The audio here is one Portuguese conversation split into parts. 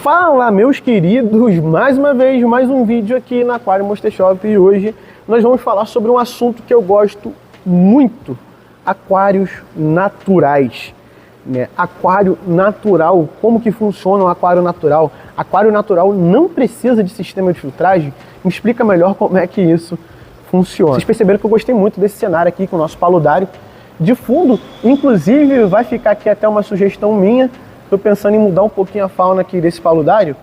Fala, meus queridos, mais uma vez, mais um vídeo aqui na Aquário Monster Shop e hoje nós vamos falar sobre um assunto que eu gosto muito, aquários naturais, né? Aquário natural, como que funciona um aquário natural? Aquário natural não precisa de sistema de filtragem? Me explica melhor como é que isso funciona. Vocês perceberam que eu gostei muito desse cenário aqui com o nosso paludário de fundo, inclusive vai ficar aqui até uma sugestão minha. Estou pensando em mudar um pouquinho a fauna aqui desse paludário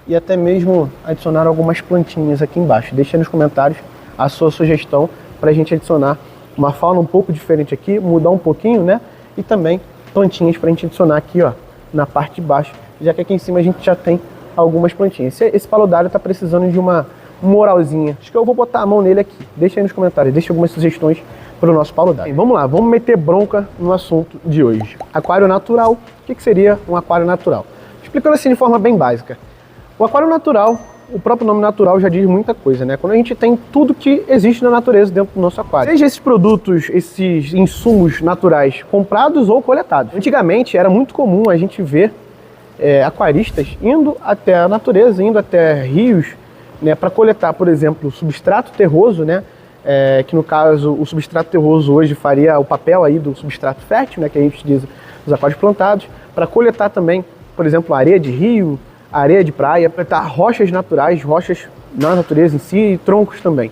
e até mesmo adicionar algumas plantinhas aqui embaixo. Deixa aí nos comentários a sua sugestão para a gente adicionar uma fauna um pouco diferente aqui, mudar um pouquinho, né? E também plantinhas para a gente adicionar aqui, ó, na parte de baixo, já que aqui em cima a gente já tem algumas plantinhas. Esse paludário está precisando de uma moralzinha. Acho que eu vou botar a mão nele aqui. Deixa aí nos comentários, deixa algumas sugestões para o nosso paludário. Vamos lá, vamos meter bronca no assunto de hoje. Aquário natural. O que seria um aquário natural? Explicando assim de forma bem básica. O aquário natural, o próprio nome natural já diz muita coisa, né? Quando a gente tem tudo que existe na natureza dentro do nosso aquário. Seja esses produtos, esses insumos naturais comprados ou coletados. Antigamente era muito comum a gente ver aquaristas indo até a natureza, indo até rios, né, para coletar, por exemplo, substrato terroso, né? Que no caso o substrato terroso hoje faria o papel aí do substrato fértil, né, que a gente utiliza nos aquários plantados, para coletar também, por exemplo, areia de rio, areia de praia, coletar rochas naturais, rochas na natureza em si e troncos também.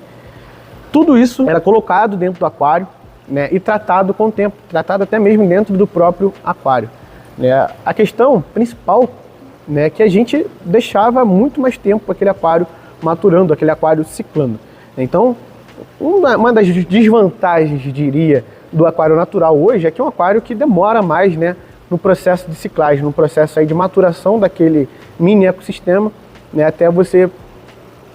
Tudo isso era colocado dentro do aquário, né, e tratado com o tempo, tratado até mesmo dentro do próprio aquário, né. A questão principal, né, é que a gente deixava muito mais tempo aquele aquário maturando, aquele aquário ciclando. Então, uma das desvantagens, diria, do aquário natural hoje é que é um aquário que demora mais, né, no processo de ciclagem, no processo aí de maturação daquele mini ecossistema, né, até você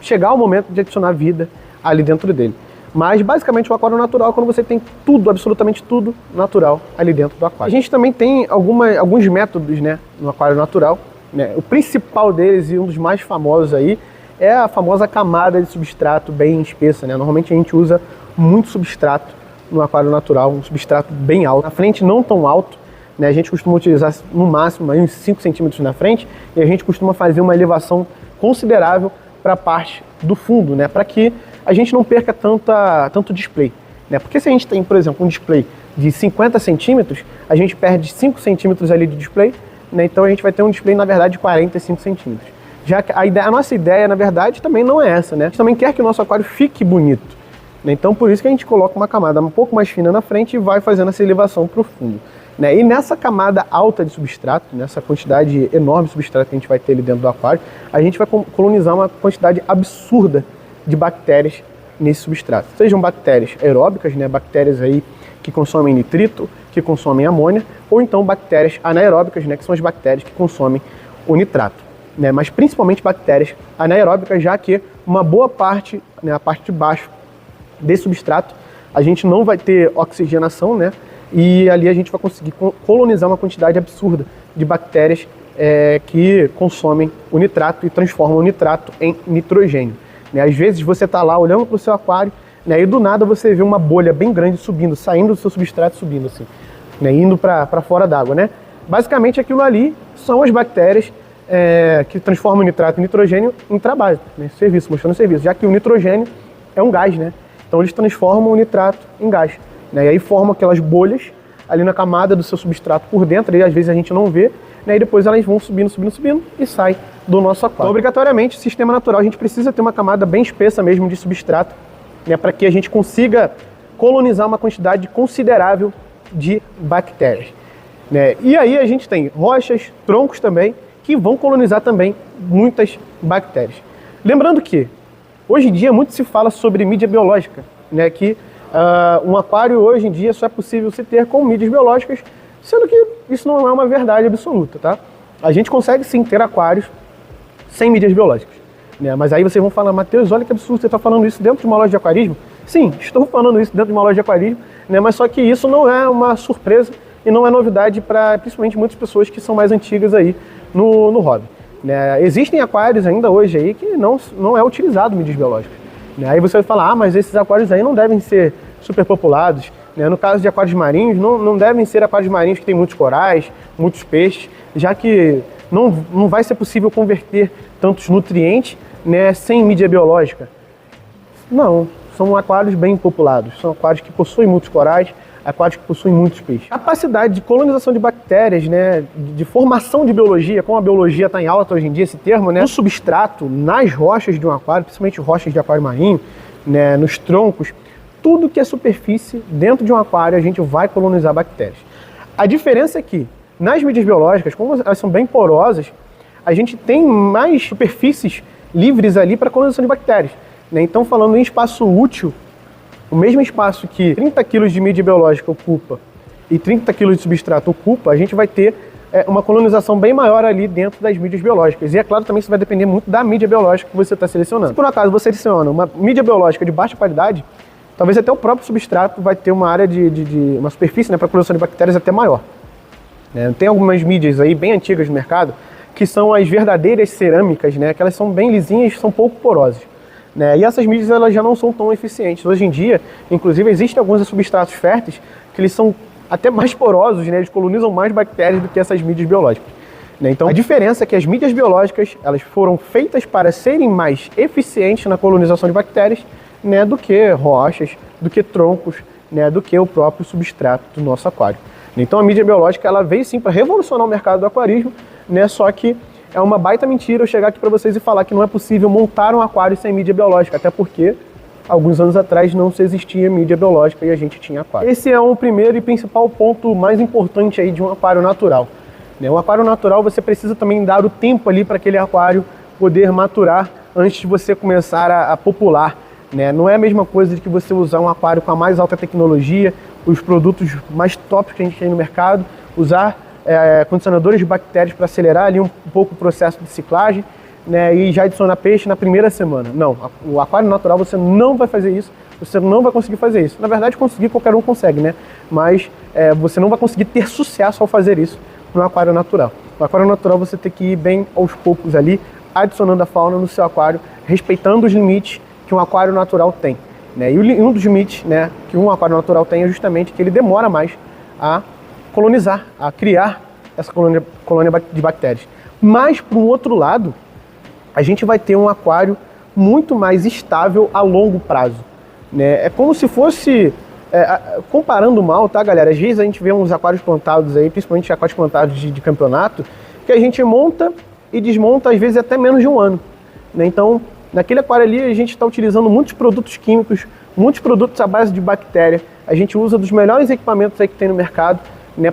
chegar ao momento de adicionar vida ali dentro dele. Mas basicamente o aquário natural é quando você tem tudo, absolutamente tudo natural ali dentro do aquário. A gente também tem alguns métodos, né, no aquário natural, né. O principal deles e um dos mais famosos aí é a famosa camada de substrato bem espessa, né? Normalmente a gente usa muito substrato no aquário natural, um substrato bem alto. Na frente não tão alto, né? A gente costuma utilizar no máximo aí uns 5 centímetros na frente e a gente costuma fazer uma elevação considerável para a parte do fundo, né? Para que a gente não perca tanto display, né? Porque se a gente tem, por exemplo, um display de 50 centímetros, a gente perde 5 centímetros ali de display, né? Então a gente vai ter um display, na verdade, de 45 centímetros. Já que a nossa ideia, na verdade, também não é essa, né? A gente também quer que o nosso aquário fique bonito, né? Então, por isso que a gente coloca uma camada um pouco mais fina na frente e vai fazendo essa elevação para o fundo, né? E nessa camada alta de substrato, nessa quantidade enorme de substrato que a gente vai ter ali dentro do aquário, a gente vai colonizar uma quantidade absurda de bactérias nesse substrato. Sejam bactérias aeróbicas, né? Bactérias aí que consomem nitrito, que consomem amônia, ou então bactérias anaeróbicas, né? Que são as bactérias que consomem o nitrato, né, mas principalmente bactérias anaeróbicas, já que uma boa parte, né, a parte de baixo desse substrato, a gente não vai ter oxigenação, né, e ali a gente vai conseguir colonizar uma quantidade absurda de bactérias que consomem o nitrato e transformam o nitrato em nitrogênio, né. Às vezes você está lá olhando para o seu aquário, né, e do nada você vê uma bolha bem grande subindo, saindo do seu substrato, subindo assim, né, indo para fora d'água, né. Basicamente aquilo ali são as bactérias que transforma o nitrato em nitrogênio em trabalho, né? Serviço, mostrando serviço, já que o nitrogênio é um gás, né? Então eles transformam o nitrato em gás, né? E aí formam aquelas bolhas ali na camada do seu substrato por dentro, e às vezes a gente não vê, né? E depois elas vão subindo, subindo, subindo e sai do nosso aquário. Então, obrigatoriamente, sistema natural, a gente precisa ter uma camada bem espessa mesmo de substrato, né? Para que a gente consiga colonizar uma quantidade considerável de bactérias, né? E aí a gente tem rochas, troncos também, que vão colonizar também muitas bactérias. Lembrando que, hoje em dia, muito se fala sobre mídia biológica, né? Que um aquário hoje em dia só é possível se ter com mídias biológicas, sendo que isso não é uma verdade absoluta, tá? A gente consegue sim ter aquários sem mídias biológicas, né? Mas aí vocês vão falar, Matheus, olha que absurdo, você está falando isso dentro de uma loja de aquarismo? Sim, estou falando isso dentro de uma loja de aquarismo, né? Mas só que isso não é uma surpresa e não é novidade para principalmente muitas pessoas que são mais antigas aí no hobby, né? Existem aquários ainda hoje aí que não é utilizado mídias biológicas, né? Aí você vai falar, mas esses aquários aí não devem ser superpopulados, né? No caso de aquários marinhos, não devem ser aquários marinhos que tem muitos corais, muitos peixes, já que não vai ser possível converter tantos nutrientes, né, sem mídia biológica. Não, são aquários bem populados, são aquários que possuem muitos corais, aquários que possuem muitos peixes. Capacidade de colonização de bactérias, né, de formação de biologia, como a biologia está em alta hoje em dia, esse termo, né, no substrato, nas rochas de um aquário, principalmente rochas de aquário marinho, né, nos troncos, tudo que é superfície dentro de um aquário a gente vai colonizar bactérias. A diferença é que nas mídias biológicas, como elas são bem porosas, a gente tem mais superfícies livres ali para colonização de bactérias, né? Então, falando em espaço útil, o mesmo espaço que 30 kg de mídia biológica ocupa e 30 kg de substrato ocupa, a gente vai ter uma colonização bem maior ali dentro das mídias biológicas. E é claro, também isso vai depender muito da mídia biológica que você está selecionando. Se por acaso você seleciona uma mídia biológica de baixa qualidade, talvez até o próprio substrato vai ter uma área uma superfície, né, para colonização de bactérias até maior. Tem algumas mídias aí bem antigas no mercado, que são as verdadeiras cerâmicas, né, que elas são bem lisinhas, são pouco porosas. E essas mídias elas já não são tão eficientes. Hoje em dia, inclusive, existem alguns substratos férteis que eles são até mais porosos, né? Eles colonizam mais bactérias do que essas mídias biológicas. Então, a diferença é que as mídias biológicas elas foram feitas para serem mais eficientes na colonização de bactérias, né, do que rochas, do que troncos, né, do que o próprio substrato do nosso aquário. Então, a mídia biológica ela veio sim para revolucionar o mercado do aquarismo, né? Só que é uma baita mentira eu chegar aqui para vocês e falar que não é possível montar um aquário sem mídia biológica, até porque alguns anos atrás não se existia mídia biológica e a gente tinha aquário. Esse é o primeiro e principal ponto mais importante aí de um aquário natural. Um aquário natural você precisa também dar o tempo ali para aquele aquário poder maturar antes de você começar a popular. Não é a mesma coisa de que você usar um aquário com a mais alta tecnologia, os produtos mais top que a gente tem no mercado, usar condicionadores de bactérias para acelerar ali um pouco o processo de ciclagem, né, e já adicionar peixe na primeira semana. Não, o aquário natural você não vai fazer isso, você não vai conseguir fazer isso. Na verdade, conseguir qualquer um consegue, né? Mas você não vai conseguir ter sucesso ao fazer isso no aquário natural. No aquário natural você tem que ir bem aos poucos ali, adicionando a fauna no seu aquário, respeitando os limites que um aquário natural tem. E um dos limites, né, que um aquário natural tem é justamente que ele demora mais a colonizar, a criar essa colônia de bactérias. Mas, por um outro lado, a gente vai ter um aquário muito mais estável a longo prazo. É como se fosse, comparando mal, tá, galera? Às vezes a gente vê uns aquários plantados aí, principalmente aquários plantados de campeonato, que a gente monta e desmonta, às vezes, até menos de um ano. Então, naquele aquário ali, a gente está utilizando muitos produtos químicos, muitos produtos à base de bactéria. A gente usa dos melhores equipamentos aí que tem no mercado,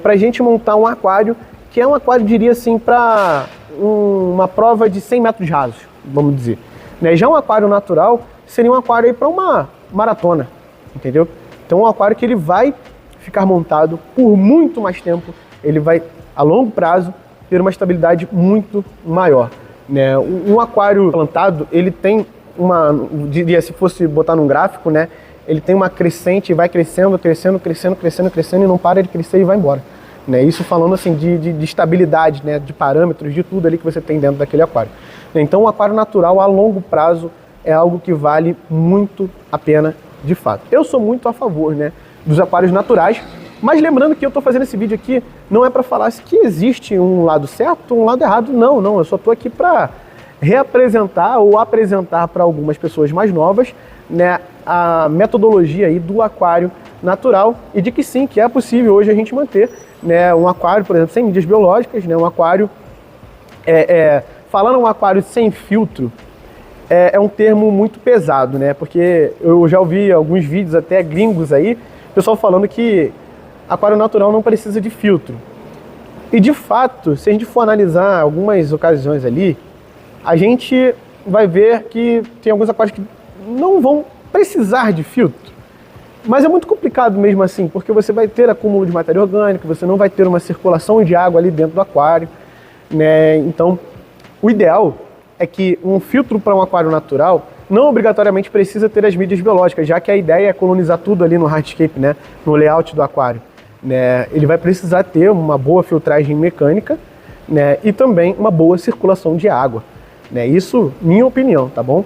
para a gente montar um aquário, que é um aquário, diria assim, para uma prova de 100 metros rasos, vamos dizer. Já um aquário natural seria um aquário para uma maratona, entendeu? Então, um aquário que ele vai ficar montado por muito mais tempo, ele vai, a longo prazo, ter uma estabilidade muito maior. Um aquário plantado, ele tem diria, se fosse botar num gráfico, ele tem uma crescente, vai crescendo, crescendo, crescendo, crescendo, crescendo e não para de crescer e vai embora. Isso falando assim de estabilidade, de parâmetros, de tudo ali que você tem dentro daquele aquário. Então, o aquário natural a longo prazo é algo que vale muito a pena de fato. Eu sou muito a favor, dos aquários naturais, mas lembrando que eu estou fazendo esse vídeo aqui não é para falar que existe um lado certo ou um lado errado, não. Eu só estou aqui para reapresentar ou apresentar para algumas pessoas mais novas, a metodologia aí do aquário natural e de que sim, que é possível hoje a gente manter, um aquário, por exemplo, sem mídias biológicas, um aquário, falando um aquário sem filtro, é um termo muito pesado, porque eu já ouvi alguns vídeos até gringos aí, pessoal falando que aquário natural não precisa de filtro. E de fato, se a gente for analisar algumas ocasiões ali, a gente vai ver que tem alguns aquários que não vão precisar de filtro. Mas é muito complicado mesmo assim, porque você vai ter acúmulo de matéria orgânica, você não vai ter uma circulação de água ali dentro do aquário, Então, o ideal é que um filtro para um aquário natural não obrigatoriamente precisa ter as mídias biológicas, já que a ideia é colonizar tudo ali no hardscape, no layout do aquário. Ele vai precisar ter uma boa filtragem mecânica, e também uma boa circulação de água. Isso, minha opinião, tá bom?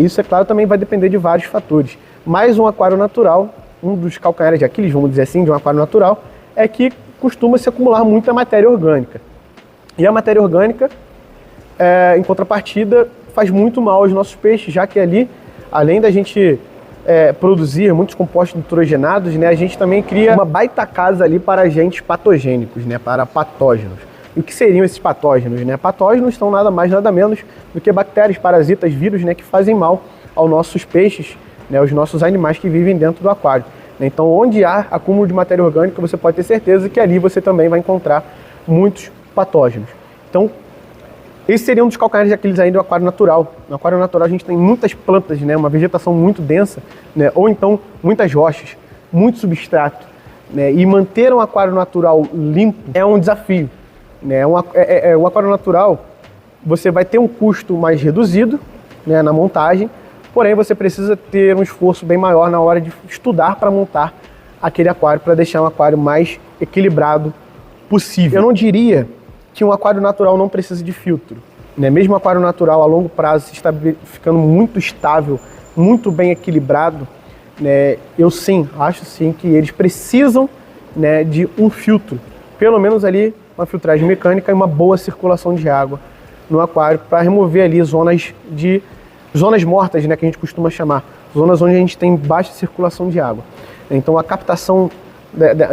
Isso, é claro, também vai depender de vários fatores. Mas um aquário natural, um dos calcanhares de Aquiles, vamos dizer assim, de um aquário natural, é que costuma se acumular muita matéria orgânica. E a matéria orgânica, em contrapartida, faz muito mal aos nossos peixes, já que ali, além da gente produzir muitos compostos nitrogenados, né, a gente também cria uma baita casa ali para agentes patogênicos, né, para patógenos. E o que seriam esses patógenos? Né? Patógenos são nada mais, nada menos do que bactérias, parasitas, vírus, né, que fazem mal aos nossos peixes, né, aos nossos animais que vivem dentro do aquário. Então, onde há acúmulo de matéria orgânica, você pode ter certeza que ali você também vai encontrar muitos patógenos. Então, esse seria um dos calcanhares de Aquiles aí do aquário natural. No aquário natural a gente tem muitas plantas, né, uma vegetação muito densa, né, ou então muitas rochas, muito substrato. Né, e manter um aquário natural limpo é um desafio. Né, o aquário natural, você vai ter um custo mais reduzido, né, na montagem, porém você precisa ter um esforço bem maior na hora de estudar para montar aquele aquário, para deixar um aquário mais equilibrado possível. Eu não diria que um aquário natural não precisa de filtro. Né? Mesmo o aquário natural a longo prazo se está ficando muito estável, muito bem equilibrado, né? Eu sim, acho sim que eles precisam, né, de um filtro. Pelo menos ali uma filtragem mecânica e uma boa circulação de água no aquário para remover ali zonas mortas, né, que a gente costuma chamar. Zonas onde a gente tem baixa circulação de água. Então a captação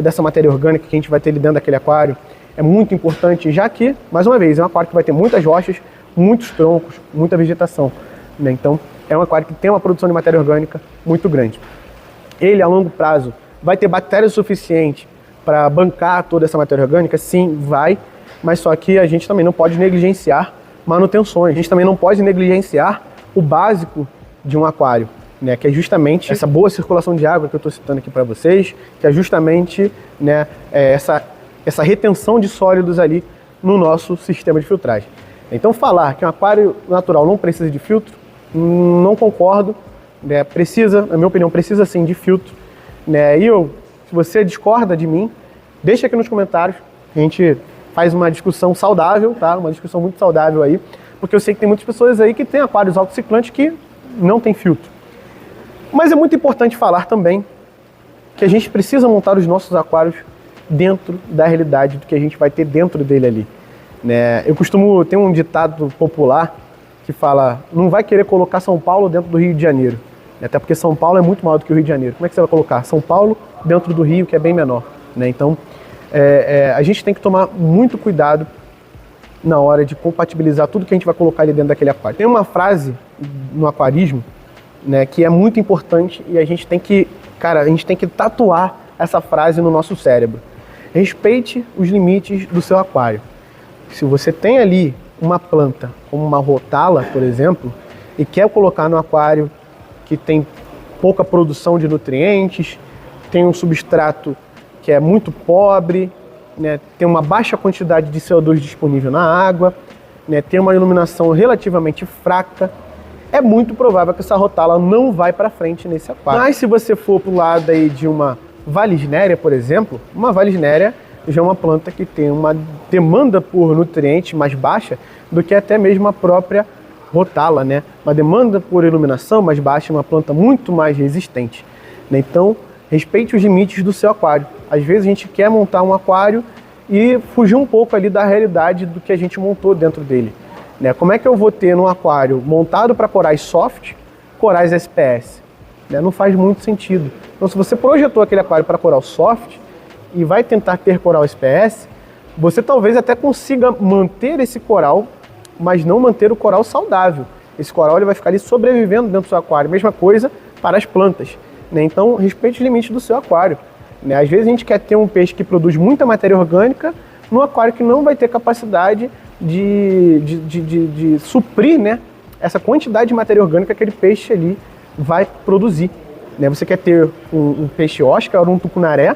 dessa matéria orgânica que a gente vai ter ali dentro daquele aquário é muito importante, já que, mais uma vez, é um aquário que vai ter muitas rochas, muitos troncos, muita vegetação. Né? Então, é um aquário que tem uma produção de matéria orgânica muito grande. Ele, a longo prazo, vai ter bactérias suficientes para bancar toda essa matéria orgânica? Sim, vai, mas só que a gente também não pode negligenciar manutenções. A gente também não pode negligenciar o básico de um aquário, né? Que é justamente essa boa circulação de água que eu estou citando aqui para vocês, que é justamente, né, essa retenção de sólidos ali no nosso sistema de filtragem. Então falar que um aquário natural não precisa de filtro, não concordo, né? Precisa, na minha opinião, precisa sim de filtro. Né? E se você discorda de mim, deixa aqui nos comentários, a gente faz uma discussão saudável, tá? Uma discussão muito saudável aí, porque eu sei que tem muitas pessoas aí que têm aquários autociclantes que não tem filtro. Mas é muito importante falar também que a gente precisa montar os nossos aquários dentro da realidade do que a gente vai ter dentro dele ali. Né? Eu costumo ter um ditado popular que fala: não vai querer colocar São Paulo dentro do Rio de Janeiro. Até porque São Paulo é muito maior do que o Rio de Janeiro. Como é que você vai colocar São Paulo dentro do Rio, que é bem menor? Né? Então, a gente tem que tomar muito cuidado na hora de compatibilizar tudo que a gente vai colocar ali dentro daquele aquário. Tem uma frase no aquarismo, né, que é muito importante e a gente tem que tatuar essa frase no nosso cérebro. Respeite os limites do seu aquário. Se você tem ali uma planta, como uma rotala, por exemplo, e quer colocar no aquário que tem pouca produção de nutrientes, tem um substrato que é muito pobre, né, tem uma baixa quantidade de CO2 disponível na água, né, tem uma iluminação relativamente fraca, é muito provável que essa rotala não vai para frente nesse aquário. Mas se você for para o lado aí de uma valisnéria, por exemplo, uma valisnéria já é uma planta que tem uma demanda por nutrientes mais baixa do que até mesmo a própria rotala, né? Uma demanda por iluminação mais baixa, uma planta muito mais resistente. Né? Então, respeite os limites do seu aquário. Às vezes a gente quer montar um aquário e fugir um pouco ali da realidade do que a gente montou dentro dele. Né? Como é que eu vou ter num aquário montado para corais soft, corais SPS? Né? Não faz muito sentido. Então, se você projetou aquele aquário para coral soft e vai tentar ter coral SPS, você talvez até consiga manter esse coral, mas não manter o coral saudável. Esse coral ele vai ficar ali sobrevivendo dentro do seu aquário. Mesma coisa para as plantas. Né? Então, respeite os limites do seu aquário. Né? Às vezes a gente quer ter um peixe que produz muita matéria orgânica num aquário que não vai ter capacidade de suprir, né, essa quantidade de matéria orgânica que aquele peixe ali vai produzir. Né? Você quer ter um peixe Oscar ou um tucunaré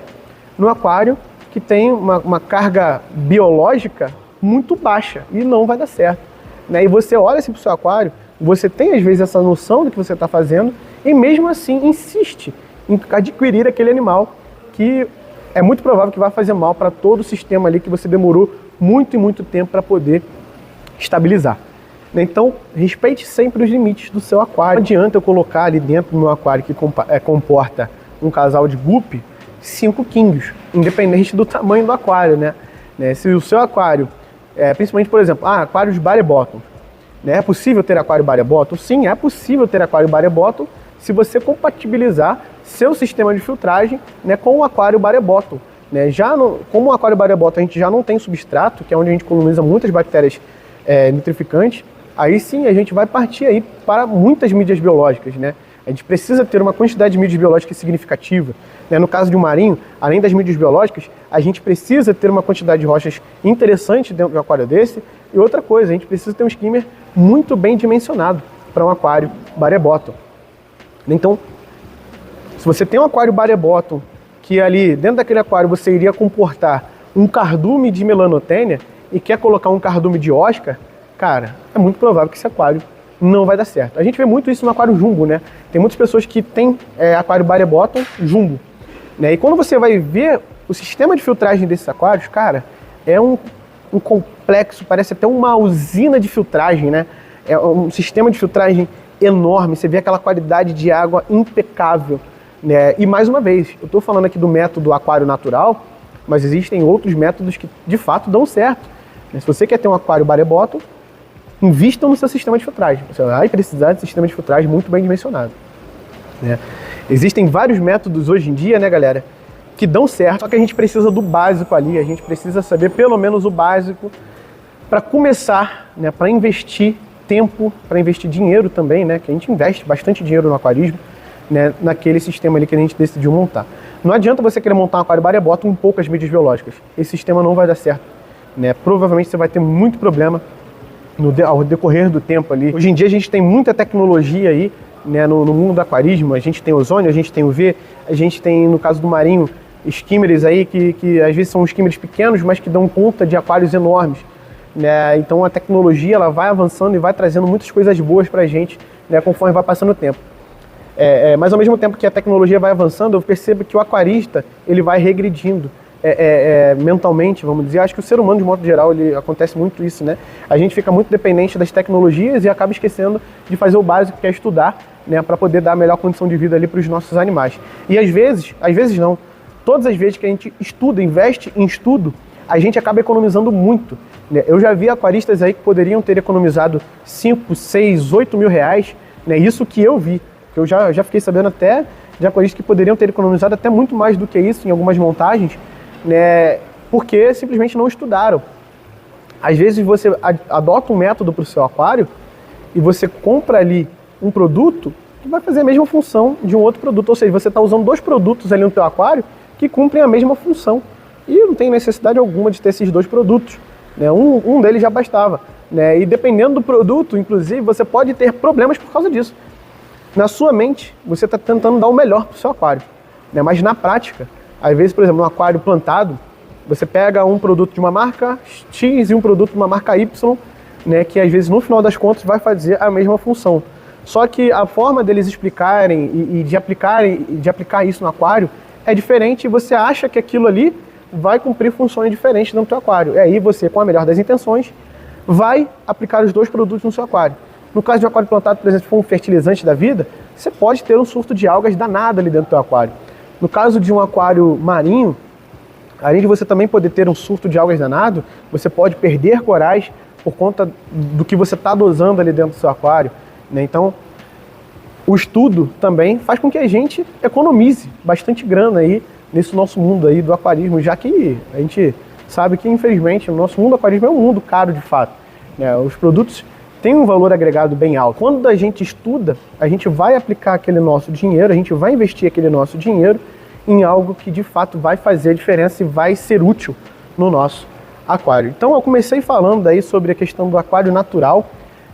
no aquário que tem uma carga biológica muito baixa e não vai dar certo. Né? E você olha assim para o seu aquário, você tem às vezes essa noção do que você está fazendo e mesmo assim insiste em adquirir aquele animal que é muito provável que vai fazer mal para todo o sistema ali que você demorou muito e muito tempo para poder estabilizar. Então, respeite sempre os limites do seu aquário. Não adianta eu colocar ali dentro do meu aquário que comporta um casal de guppy 5 quinhos, independente do tamanho do aquário, né? Se o seu aquário principalmente, por exemplo, aquários Barry Bottom. Né? É possível ter aquário Barry Bottom? Sim, é possível ter aquário Barry Bottom se você compatibilizar seu sistema de filtragem, né, com o aquário Barry Bottom. Né? Como o aquário Barry Bottom a gente já não tem substrato, que é onde a gente coloniza muitas bactérias nitrificantes, aí sim a gente vai partir aí para muitas mídias biológicas. Né? A gente precisa ter uma quantidade de mídias biológicas significativa. Né? No caso de um marinho, além das mídias biológicas, a gente precisa ter uma quantidade de rochas interessante dentro de um aquário desse. E outra coisa, a gente precisa ter um skimmer muito bem dimensionado para um aquário Barry Bottom. Então, se você tem um aquário Barry Bottom, que ali dentro daquele aquário você iria comportar um cardume de melanotênia e quer colocar um cardume de Oscar, cara, é muito provável que esse aquário não vai dar certo. A gente vê muito isso no aquário jumbo, né? Tem muitas pessoas que têm aquário Barry Bottom jumbo. Né? E quando você vai ver o sistema de filtragem desses aquários, cara, é um complexo, parece até uma usina de filtragem, né? É um sistema de filtragem enorme, você vê aquela qualidade de água impecável. Né? E mais uma vez, eu estou falando aqui do método aquário natural, mas existem outros métodos que de fato dão certo. Né? Se você quer ter um aquário Barry Bottom, invista no seu sistema de filtragem. Você vai precisar de sistema de filtragem muito bem dimensionado. Né? Existem vários métodos hoje em dia, né, galera, que dão certo, só que a gente precisa do básico ali, a gente precisa saber pelo menos o básico para começar, né, para investir tempo, para investir dinheiro também, né, que a gente investe bastante dinheiro no aquarismo, né, naquele sistema ali que a gente decidiu montar. Não adianta você querer montar um aquário Barry Bottom com poucas mídias biológicas. Esse sistema não vai dar certo. Né? Provavelmente você vai ter muito problema ao decorrer do tempo ali. Hoje em dia a gente tem muita tecnologia aí, né, no mundo do aquarismo. A gente tem ozônio, a gente tem UV, a gente tem, no caso do marinho, skimmers aí que às vezes são skimmers pequenos, mas que dão conta de aquários enormes. Né? Então a tecnologia ela vai avançando e vai trazendo muitas coisas boas para a gente, né, conforme vai passando o tempo. Mas ao mesmo tempo que a tecnologia vai avançando, eu percebo que o aquarista ele vai regredindo mentalmente, vamos dizer. Acho que o ser humano, de modo geral, acontece muito isso, né? A gente fica muito dependente das tecnologias e acaba esquecendo de fazer o básico, que é estudar, né, para poder dar a melhor condição de vida ali para os nossos animais. E às vezes não, todas as vezes que a gente estuda, investe em estudo, a gente acaba economizando muito. Né? Eu já vi aquaristas aí que poderiam ter economizado 5, 6, 8 mil reais, né? Isso que eu vi. Eu já fiquei sabendo até de aquaristas que poderiam ter economizado até muito mais do que isso em algumas montagens, né, porque simplesmente não estudaram. Às vezes você adota um método para o seu aquário e você compra ali um produto que vai fazer a mesma função de um outro produto. Ou seja, você está usando dois produtos ali no teu aquário que cumprem a mesma função. E não tem necessidade alguma de ter esses dois produtos. Né? Um deles já bastava. Né? E dependendo do produto, inclusive, você pode ter problemas por causa disso. Na sua mente, você está tentando dar o melhor para o seu aquário, né? Mas na prática, às vezes, por exemplo, no aquário plantado, você pega um produto de uma marca X e um produto de uma marca Y, né? Que às vezes, no final das contas, vai fazer a mesma função. Só que a forma deles explicarem e de aplicar isso no aquário é diferente, e você acha que aquilo ali vai cumprir funções diferentes no teu aquário. E aí você, com a melhor das intenções, vai aplicar os dois produtos no seu aquário. No caso de um aquário plantado, por exemplo, se for um fertilizante da vida, você pode ter um surto de algas danado ali dentro do teu aquário. No caso de um aquário marinho, além de você também poder ter um surto de algas danado, você pode perder corais por conta do que você está dosando ali dentro do seu aquário. Né? Então, o estudo também faz com que a gente economize bastante grana aí nesse nosso mundo aí do aquarismo, já que a gente sabe que, infelizmente, o nosso mundo do aquarismo é um mundo caro de fato. Né? Os produtos tem um valor agregado bem alto. Quando a gente estuda, a gente vai aplicar aquele nosso dinheiro, a gente vai investir aquele nosso dinheiro em algo que de fato vai fazer a diferença e vai ser útil no nosso aquário. Então eu comecei falando aí sobre a questão do aquário natural,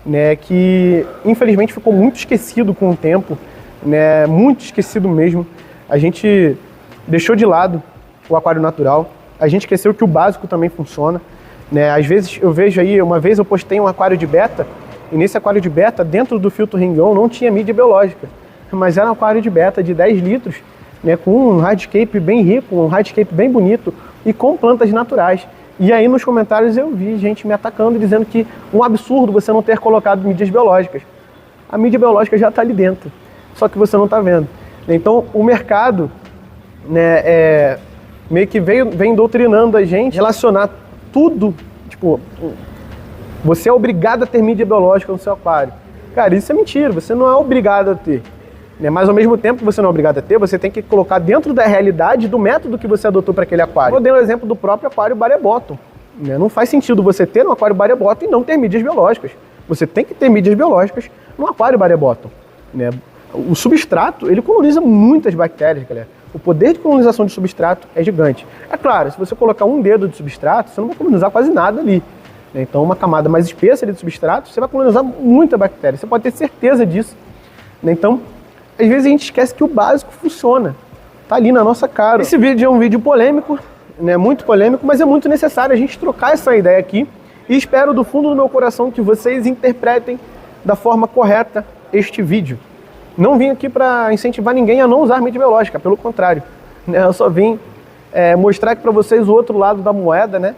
né, que infelizmente ficou muito esquecido com o tempo, né, muito esquecido mesmo. A gente deixou de lado o aquário natural, a gente esqueceu que o básico também funciona. Né, às vezes eu vejo aí, uma vez eu postei um aquário de beta, e nesse aquário de beta, dentro do filtro ring-on, não tinha mídia biológica, mas era um aquário de beta de 10 litros, né, com um hardscape bem rico, um hardscape bem bonito e com plantas naturais. E aí nos comentários eu vi gente me atacando e dizendo que um absurdo você não ter colocado mídias biológicas. A mídia biológica já está ali dentro, só que você não está vendo. Então o mercado, né, meio que vem doutrinando a gente relacionar tudo tipo, você é obrigado a ter mídia biológica no seu aquário. Cara, isso é mentira, você não é obrigado a ter. Né? Mas ao mesmo tempo que você não é obrigado a ter, você tem que colocar dentro da realidade do método que você adotou para aquele aquário. Eu dei um exemplo do próprio aquário Barrier Bottom. Né? Não faz sentido você ter um aquário Barrier Bottom e não ter mídias biológicas. Você tem que ter mídias biológicas no aquário Barrier Bottom. Né? O substrato, ele coloniza muitas bactérias, galera. O poder de colonização de substrato é gigante. É claro, se você colocar um dedo de substrato, você não vai colonizar quase nada ali. Né? Então, uma camada mais espessa ali de substrato, você vai colonizar muita bactéria. Você pode ter certeza disso. Né? Então, às vezes a gente esquece que o básico funciona. Tá ali na nossa cara. Esse vídeo é um vídeo polêmico, né? Muito polêmico, mas é muito necessário a gente trocar essa ideia aqui. E espero do fundo do meu coração que vocês interpretem da forma correta este vídeo. Não vim aqui para incentivar ninguém a não usar mídia biológica, pelo contrário. Né? Eu só vim mostrar aqui para vocês o outro lado da moeda, né?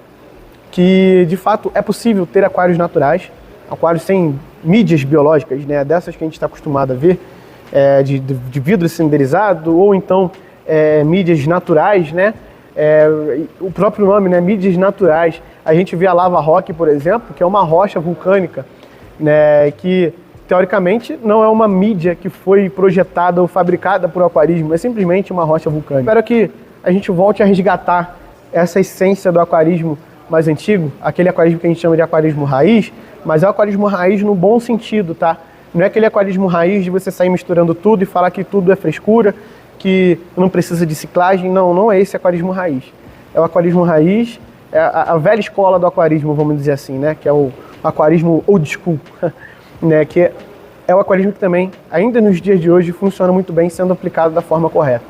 Que de fato é possível ter aquários naturais, aquários sem mídias biológicas, né? Dessas que a gente está acostumado a ver, de vidro cinderizado, ou então mídias naturais, né? O próprio nome, né? Mídias naturais. A gente vê a lava rock, por exemplo, que é uma rocha vulcânica, né? Que teoricamente não é uma mídia que foi projetada ou fabricada por aquarismo, é simplesmente uma rocha vulcânica. Espero que a gente volte a resgatar essa essência do aquarismo mais antigo, aquele aquarismo que a gente chama de aquarismo raiz, mas é o aquarismo raiz no bom sentido, tá? Não é aquele aquarismo raiz de você sair misturando tudo e falar que tudo é frescura, que não precisa de ciclagem. Não, não é esse aquarismo raiz. É o aquarismo raiz, é a velha escola do aquarismo, vamos dizer assim, né? Que é o aquarismo old school. Né, que é o aquarismo que também, ainda nos dias de hoje, funciona muito bem sendo aplicado da forma correta.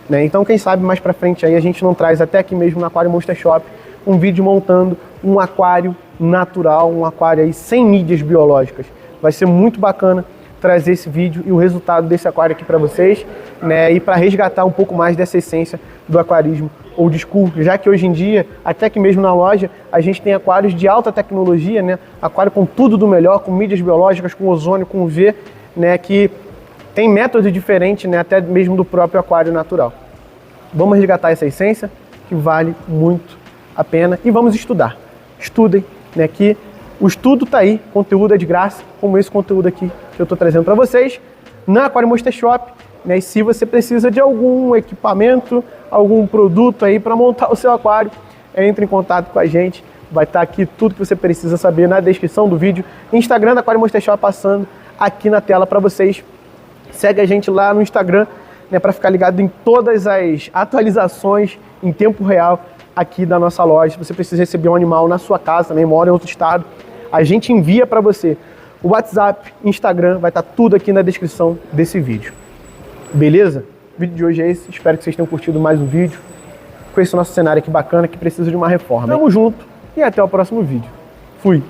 Né? Então, quem sabe mais pra frente aí a gente não traz até aqui mesmo no Aquário Monster Shop um vídeo montando um aquário natural, um aquário aí sem mídias biológicas. Vai ser muito bacana trazer esse vídeo e o resultado desse aquário aqui para vocês, né? E para resgatar um pouco mais dessa essência do aquarismo old school, já que hoje em dia, até que mesmo na loja, a gente tem aquários de alta tecnologia, né? Aquário com tudo do melhor, com mídias biológicas, com ozônio, com UV, né? Que tem métodos diferentes, né? Até mesmo do próprio aquário natural. Vamos resgatar essa essência, que vale muito a pena, e vamos estudar. Estudem, né? Que o estudo tá aí, conteúdo é de graça, como esse conteúdo aqui que eu tô trazendo para vocês, na Aquário Monster Shop. Né? E se você precisa de algum equipamento, algum produto aí para montar o seu aquário, entre em contato com a gente. Vai estar aqui tudo que você precisa saber na descrição do vídeo. Instagram da Aquário Monster Shop passando aqui na tela para vocês. Segue a gente lá no Instagram, né, para ficar ligado em todas as atualizações em tempo real aqui da nossa loja. Se você precisa receber um animal na sua casa, também mora em outro estado, a gente envia para você. O WhatsApp, Instagram, vai estar tudo aqui na descrição desse vídeo. Beleza? O vídeo de hoje é esse. Espero que vocês tenham curtido mais um vídeo com esse nosso cenário aqui bacana que precisa de uma reforma. Tamo junto e até o próximo vídeo. Fui!